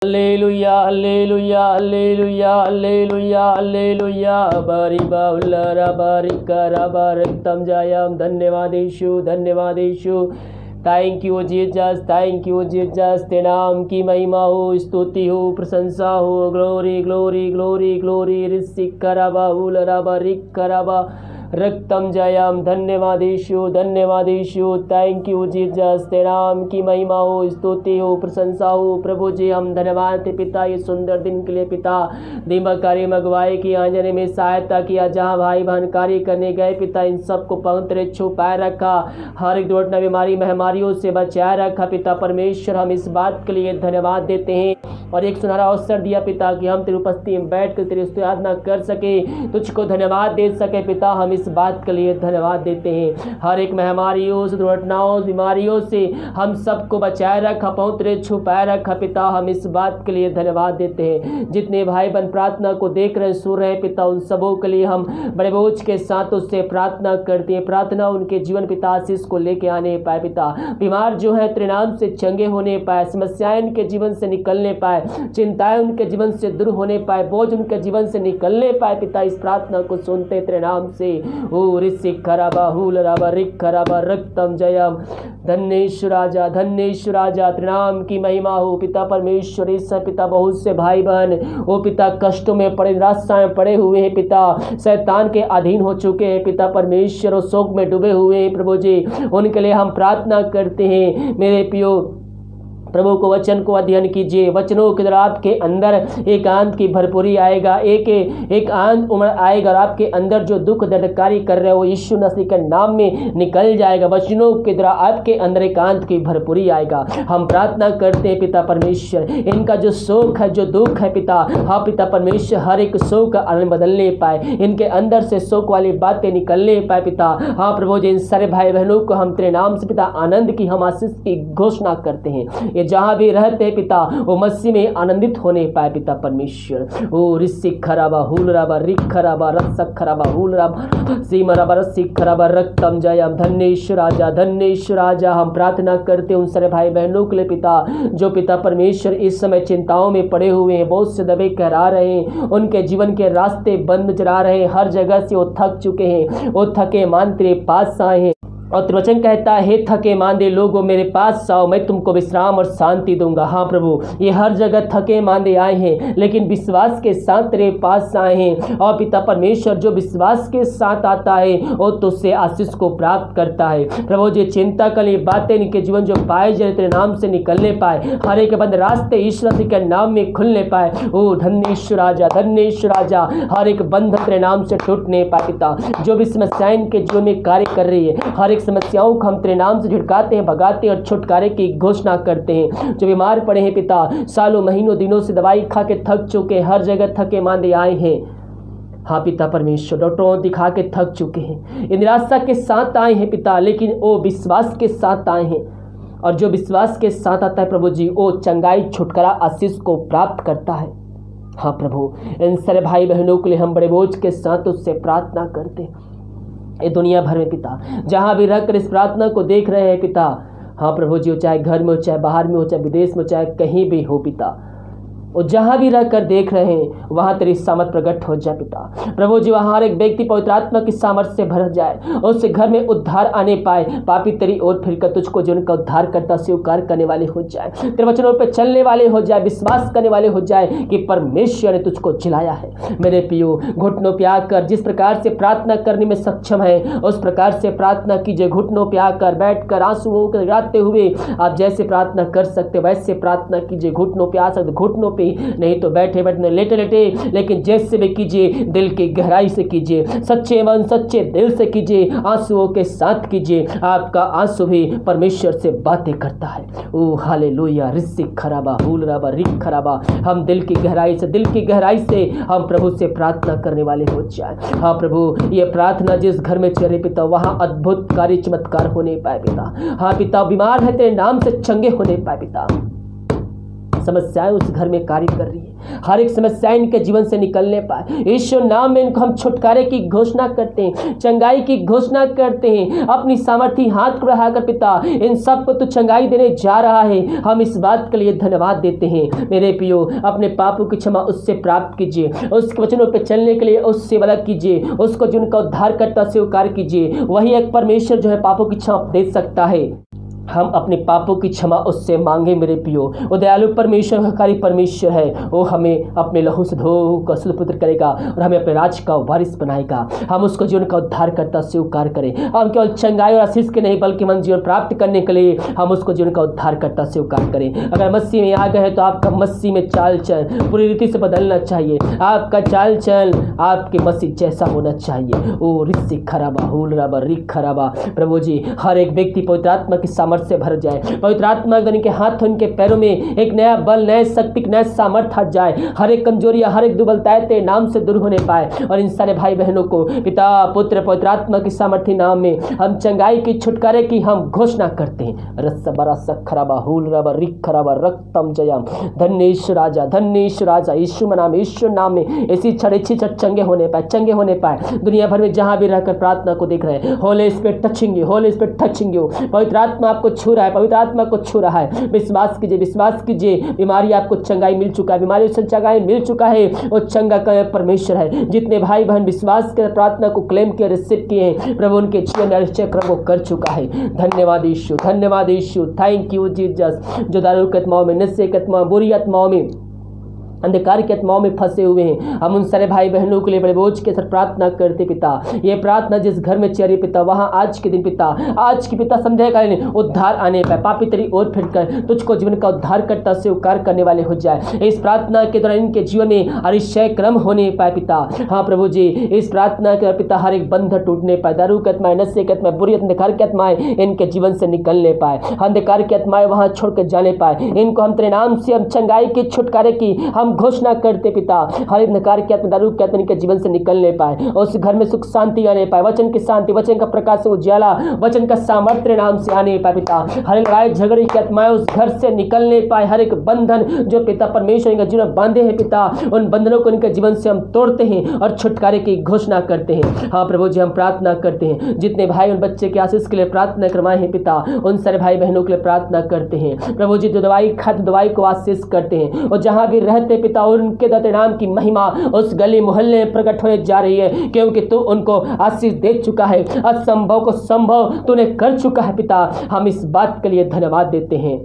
Hallelujah, hallelujah, hallelujah, hallelujah, hallelujah. Bari baula rabari karabaraktam jayam. धन्यवाद यीशु, धन्यवाद यीशु। Thank you Jesus, thank you Jesus. तेरे नाम की महिमा हो, स्तुति हो, प्रशंसा हो। Glory glory glory glory. ऋषिक कराबा हुल राबा रिक कराबा रक्तम जयम। धन्यवाद यीशु, धन्यवाद यीशु। Thank you Jesus. तेरे नाम की महिमा हो, स्तुति हो, प्रशंसा हो। प्रभु जी हम धन्यवाद थे पिता ये सुंदर दिन के लिए पिता। दीमक कार्य मगवाई की आंजने में सहायता किया, जहाँ भाई बहन कार्य करने गए पिता इन सबको पवित्र छुपाए रखा, हर एक दुर्घटना बीमारी महामारियों से बचाए रखा पिता परमेश्वर। हम इस बात के लिए धन्यवाद देते हैं और एक सुनहरा अवसर दिया पिता कि हम तेरी उपस्थिति में बैठ कर तेरी स्तुति कर सके, तुझको धन्यवाद दे सके पिता। हम इस बात के लिए धन्यवाद देते हैं। हर एक महामारियों से, दुर्घटनाओं, बीमारियों से हम सबको बचाए रखा, पवित्र छुपाए रखा पिता। हम इस बात के लिए धन्यवाद देते हैं। जितने भाई बहन प्रार्थना को देख रहे सुन रहे पिता, उन सबों के लिए हम बड़े बोझ के साथ उससे प्रार्थना करते हैं। प्रार्थना उनके जीवन पिता आशीष को लेके आने पाए पिता। बीमार जो है तेरे नाम से चंगे होने पाए, समस्याएं उनके जीवन से निकलने पाए, चिंताएं उनके जीवन से दूर होने पाए, बोझ उनके जीवन से निकलने पाए पिता। इस प्रार्थना को सुनते तेरे नाम से। ओ ऋषिक खराबा हुल राबा रिक खराबा रक्तम जयम। धन्येश्वर राजा, धन्येश्वर राजा। तेरे नाम की महिमा हो पिता परमेश्वर। इस पिता बहुत से भाई बहन वो पिता कष्टों में पड़े, निराशा में पड़े हुए हैं पिता, शैतान के अधीन हो चुके हैं पिता परमेश्वर और शोक में डूबे हुए हैं प्रभु जी। उनके लिए हम प्रार्थना करते हैं मेरे पियो प्रभु को वचन को अध्ययन कीजिए। वचनों के द्वारा आपके अंदर एकांत की भरपूरी आएगा, एक आनंद उम्र आएगा और आपके अंदर जो दुख दर्दकारी कर रहे हो यीशु मसीह के नाम में निकल जाएगा। वचनों के द्वारा आपके अंदर एकांत की भरपूरी आएगा। हम प्रार्थना करते हैं पिता परमेश्वर, इनका जो शोक है, जो दुख है पिता, हाँ पिता परमेश्वर हर एक शोक का आनंद बदलने पाए, इनके अंदर से शोक वाली बातें निकलने पाए पिता। हाँ प्रभु जी इन सारे भाई बहनों को हम तेरे नाम से पिता आनंद की हम आशीष की घोषणा करते हैं। ये जहां भी रहते हैं पिता वो मसीह में आनंदित होने पाए पिता परमेश्वर। ओ ऋषिक खराबा हुल राबा रिक खराबा रसक खराबा हुल राबा सीम राबा रसिक खराबा रक्तम जयम। धन्येश्वर राजा, धन्येश्वर राजा। हम प्रार्थना करते हैं उन सारे भाई बहनों के लिए पिता जो पिता परमेश्वर इस समय चिंताओं में पड़े हुए हैं, बहुत से दबे करा रहे हैं, उनके जीवन के रास्ते बंद चला रहे हैं, हर जगह से वो थक चुके हैं, वो थके मान तेरे पास आए हैं और वचन कहता है हे थके मांदे लोगों मेरे पास आओ, मैं तुमको विश्राम और शांति दूंगा। हाँ प्रभु ये हर जगह थके मांदे आए हैं लेकिन विश्वास के साथ तेरे पास आए हैं और पिता परमेश्वर जो विश्वास के साथ आता है वो तुझसे आशीष को प्राप्त करता है। प्रभु जी चिंता कर ये बातें इनके जीवन जो पाए जाए तेरे नाम से निकलने पाए, हर एक बंद रास्ते ईश्वर के नाम में खुलने पाए। ओ धन्येश्वर राजा, धन्येश्वर राजा। हर एक बंधन तेरे नाम से टूटने पाए पिता। जो भी समस्याएं इनके जीवन में कार्य कर रही है, हर एक समस्याओं को हम तेरे नाम से झुटकाते हैं, भगाते हैं और छुटकारे की घोषणा करते हैं। जो बीमार पड़े हैं पिता, सालों महीनों दिनों से दवाई खा के थक चुके, हर जगह थके मांदे आए हैं, हाँ पिता परमेश्वर डॉक्टरों दिखा के थक चुके हैं, निराशा के साथ आए हैं पिता, लेकिन वो विश्वास के साथ आए हैं और जो विश्वास के साथ आता है प्रभु जी वो चंगाई छुटकारा आशीष को प्राप्त करता है। हाँ प्रभु इन सारे भाई बहनों के लिए हम बड़े बोझ के साथ उससे प्रार्थना करते हैं। ये दुनिया भर में पिता जहाँ भी रहकर इस प्रार्थना को देख रहे हैं पिता, हाँ प्रभु जी हो चाहे घर में हो, चाहे बाहर में हो, चाहे विदेश में, चाहे कहीं भी हो पिता, और जहाँ भी रहकर देख रहे हैं वहाँ तेरी सामर्थ प्रकट हो जाए पिता। प्रभु जी वहाँ हर एक व्यक्ति पवित्र आत्मा की सामर्थ से भर जाए और उससे घर में उद्धार आने पाए, पापी तेरी ओर फिरकर तुझको जो उनका उद्धार करता स्वीकार करने वाले हो जाए, तेरे वचनों पर चलने वाले हो जाए, विश्वास करने वाले हो जाए कि परमेश्वर ने तुझको जिलाया है। मेरे पियो घुटनों पे आकर जिस प्रकार से प्रार्थना करने में सक्षम है उस प्रकार से प्रार्थना कीजिए। घुटनों पे आकर बैठ कर आंसुओं को गिराते हुए आप जैसे प्रार्थना कर सकते वैसे प्रार्थना कीजिए। घुटनों पे आ सकते, घुटनों पे नहीं तो बैठे बैठे लेटे लेटे, लेकिन जैसे भी कीजिए दिल की गहराई से कीजिए, सच्चे मन सच्चे दिल से कीजिए, आंसुओं के साथ कीजिए। आपका आंसू भी परमेश्वर से बातें करता है। ओ हालेलुया। ऋषिक खराबा हुल राबा रिक खराबा। हम दिल की गहराई से, दिल की गहराई से हम प्रभु से प्रार्थना करने वाले हो जाए। हाँ प्रभु ये प्रार्थना जिस घर में चले पिता वहाँ अद्भुत कार्य चमत्कार होने पाए पिता। हाँ पिता बीमार है तेरे नाम से चंगे होने पाए पिता। समस्याएं उस घर में कार्य कर रही है, हर एक समस्याएं इनके जीवन से निकलने पाए। यीशु नाम में इनको हम छुटकारे की घोषणा करते हैं, चंगाई की घोषणा करते हैं। अपनी सामर्थी हाथ को बढ़ाकर पिता इन सबको तो चंगाई देने जा रहा है, हम इस बात के लिए धन्यवाद देते हैं। मेरे पियो, अपने पापों की क्षमा उससे प्राप्त कीजिए, उसके वचनों पर चलने के लिए उससे अलग कीजिए, उसको जो उनका उद्धार करता स्वीकार कीजिए। वही एक परमेश्वर जो है पापों की क्षमा दे सकता है। हम अपने पापों की क्षमा उससे मांगे मेरे पियो। वो दयालु परमेश्वर हकारी परमेश्वर है, वो हमें अपने लहू से धो कर शुद्ध पुत्र करेगा और हमें अपने राज का वारिस बनाएगा। हम उसको जीवन का उद्धार करता स्वीकार करें। हम केवल चंगाई और आशीष के नहीं बल्कि मन जीवन प्राप्त करने के लिए हम उसको जीवन का उद्धार करता स्वीकार करें। अगर मसीह में आ गए तो आपका मसीह में चाल चल पूरी रीति से बदलना चाहिए। आपका चाल चल आपके मसीह जैसा होना चाहिए। ओ रिस्सी खराबा हुल रबा रिक खराबा। प्रभु जी, हर एक व्यक्ति पवित्र आत्मा की सामर्थ्य से भर जाए। पवित्र आत्मा इनके हाथ उनके पैरों में एक नया बल, नए शक्ति, नया सामर्थ्य आ जाए। हर एक कमजोरियां, हर एक दुर्बलताएं तेरे नाम से दूर होने पाए। और इन सारे भाई बहनों को पिता पुत्र पवित्र आत्मा की सामर्थ्य नाम में हम चंगाई की छुटकारे की हम घोषणा करते हैं। रस बरा सखराबा हुल रबा रिक खराबा रक्तम जयम। धन्य राजा, धन्य राजा, यीशु नाम, यीशु नाम में ऐसी छड़ेछी चंगे होने पाए, चंगे होने पाए। दुनिया भर में जहां भी रहकर प्रार्थना को देख रहे हैं, Holi spirit touching you, Holi spirit touching you. पवित्र आत्मा आपको छू रहा है, पवित्र आत्मा को छू रहा है। विश्वास कीजिए, विश्वास कीजिए। बीमारी आपको चंगाई मिल चुका है, बीमारी से चंगाई मिल चुका है। वो चंगा का परमेश्वर है। जितने भाई बहन विश्वास के प्रार्थना को क्लेम किए, रिसीव किए हैं, प्रभु उनके जीवन में निश्चय क्रम को कर चुका है। धन्यवाद यीशु, धन्यवाद यीशु। Thank you Jesus. जो दारू की आत्माओं में, नशे की आत्माओं, बुरी आत्माओं में, अंधकार की आत्माओं में फंसे हुए हैं, हम उन सारे भाई बहनों के लिए बड़े बोझ के साथ प्रार्थना करते पिता। ये प्रार्थना जिस घर में चली पिता, वहां आज के दिन पिता, आज की पिता संध्याकालीन उद्धार आने पाए। पापी तेरी ओर फिरकर तुझको जीवन का उद्धार करता स्वीकार करने वाले हो जाए। इस प्रार्थना के दौरान इनके जीवन में अतिशय क्रम होने पाए पिता। हाँ प्रभु जी, इस प्रार्थना के पिता हर एक बंधन टूटने पाए। दारू की आत्माएं, नशे की आत्माएं, बुरी अंधकार की आत्माएं इनके जीवन से निकलने पाए। अंधकार की आत्माएं वहां छोड़कर जाने पाए। इनको हम तेरे नाम से हम चंगाई की छुटकारे की हम घोषणा करते पिता। हर एक नकार के आत्मा, दारू के आत्मा इनके जीवन से निकलने पाए। उस घर में सुख शांति आने पाए। वचन की शांति, वचन का प्रकाश, उजाला, वचन का सामर्थ्य नाम से आने पाए पिता। हर एक लड़ाई झगड़े की आत्माएं उस घर से निकलने पाए। हर एक बंधन जो पिता परमेश्वर इनका जीवन बांधे हैं पिता, उन बंधनों को इनके जीवन से हम तोड़ते हैं और छुटकारे की घोषणा करते हैं। हाँ प्रभु जी, हम प्रार्थना करते हैं। जितने भाई और बच्चे के आशीष के लिए प्रार्थना करवाए हैं पिता, उन सारे भाई बहनों के लिए प्रार्थना करते हैं। प्रभु जी, जो दवाई खाते दवाई को आशीष करते हैं, और जहां भी रहते पिता और उनके दाते नाम की महिमा उस गली मोहल्ले में प्रकट होने जा रही है, क्योंकि तू उनको आशीष दे चुका है। असंभव को संभव तूने कर चुका है पिता। हम इस बात के लिए धन्यवाद देते हैं।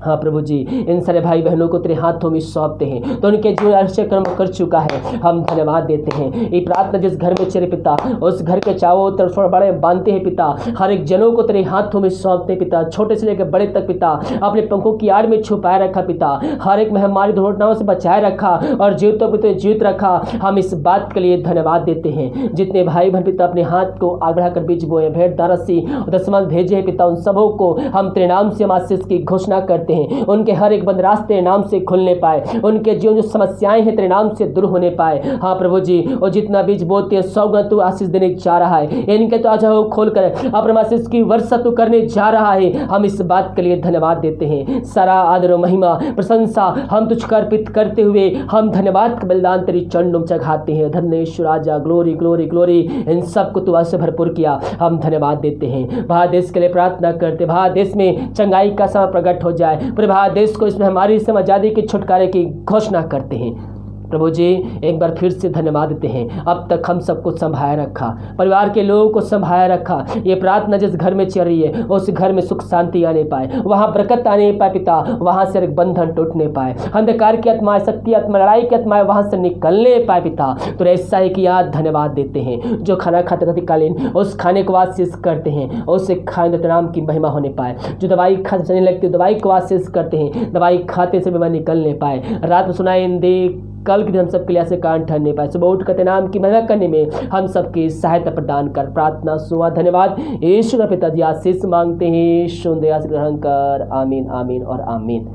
हाँ प्रभु जी, इन सारे भाई बहनों को तेरे हाथों में सौंपते हैं, तो उनके जीवन आश्चर्य कर्म कर चुका है। हम धन्यवाद देते हैं। ये प्रार्थना जिस घर में चले पिता, उस घर के चारों तरफ बड़े बांधते हैं पिता। हर एक जनों को तेरे हाथों में सौंपते पिता, छोटे से लेकर बड़े तक पिता। अपने पंखों की आड़ में छुपाए रखा पिता। हर एक महामारी दुर्घटनाओं से बचाए रखा और जीवितों को तो जीवित रखा। हम इस बात के लिए धन्यवाद देते हैं। जितने भाई बहन पिता अपने हाथ को आग बढ़ाकर बीज बोए, भेंट दारसी दशमांश भेजे हैं पिता, उन सबों को हम तेरे नाम से हम आशीष की घोषणा करते हैं। उनके हर एक बंद रास्ते नाम से खुलने पाए। उनके जीवन जो समस्याएं हैं तेरे नाम से दूर होने पाए। हाँ प्रभु जी, और जितना बीज बोते हैं 100 गुना तू आशीष देने जा रहा है। इनके तो आज खोल कर अपने आशीष की वर्षा तू करने जा रहा है। हम इस बात के लिए धन्यवाद देते हैं। सारा आदर महिमा प्रशंसा हम तुझको अर्पित करते हुए हम धन्यवाद का बलिदान तेरी चरणों में चढ़ाते हैं। धन्य राजा, ग्लोरी ग्लोरी ग्लोरी, इन सबको तू आज से भरपूर किया। हम धन्यवाद देते हैं। भारत देश के लिए प्रार्थना करते, भारत देश में चंगाई का समय प्रकट हो जाए। पूरे भारत देश को इसमें हमारी से आजादी के छुटकारे की घोषणा करते हैं। प्रभु जी, एक बार फिर से धन्यवाद देते हैं। अब तक हम सबको संभाया रखा, परिवार के लोगों को संभाया रखा। ये प्रार्थना जिस घर में चल रही है, उस घर में सुख शांति आने पाए, वहां बरकत आने पाए पिता, वहां से एक बंधन टूटने पाए। अंधकार की आत्माएं, शक्ति आत्मा, लड़ाई की आत्माएं वहां से निकलने पाए पिता। तो ऐसा ही किया, धन्यवाद देते हैं। जो खाना खाते कालीन उस खाने को आशीष करते हैं, उससे खाने नाम की महिमा होने पाए। जो दवाई खाते चलने लगती है, दवाई को आशीष करते हैं, दवाई खाते से बीमार निकलने पाए। रात में सुनाई दे, कल के दिन हम सबके लिए ऐसे कारण ठहरने पाए। सुबह उठ कर नाम की महिमा करने में हम सबकी सहायता प्रदान कर। प्रार्थना सुना, धन्यवाद यीशु का पिताजी आशीष मांगते हैं। सुन दया से ग्रहण कर। आमीन आमीन और आमीन।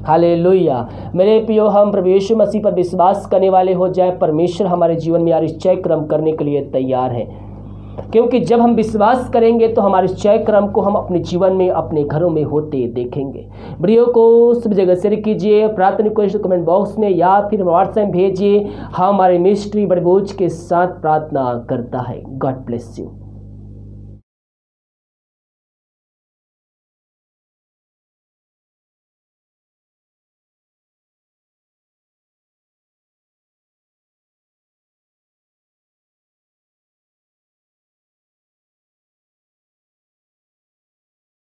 हालेलुया। मेरे प्रियो, हम प्रभु यीशु मसीह पर विश्वास करने वाले हो जाए। परमेश्वर हमारे जीवन में आश्चर्य कर्म करने के लिए तैयार है। क्योंकि जब हम विश्वास करेंगे तो हमारे चय क्रम को हम अपने जीवन में अपने घरों में होते देखेंगे। वीडियो को सब जगह शेयर कीजिए, प्रार्थना रिक्वेस्ट कमेंट बॉक्स में या फिर व्हाट्सएप भेजिए। हमारे मिस्ट्री बड़े बोझ के साथ प्रार्थना करता है। God bless you.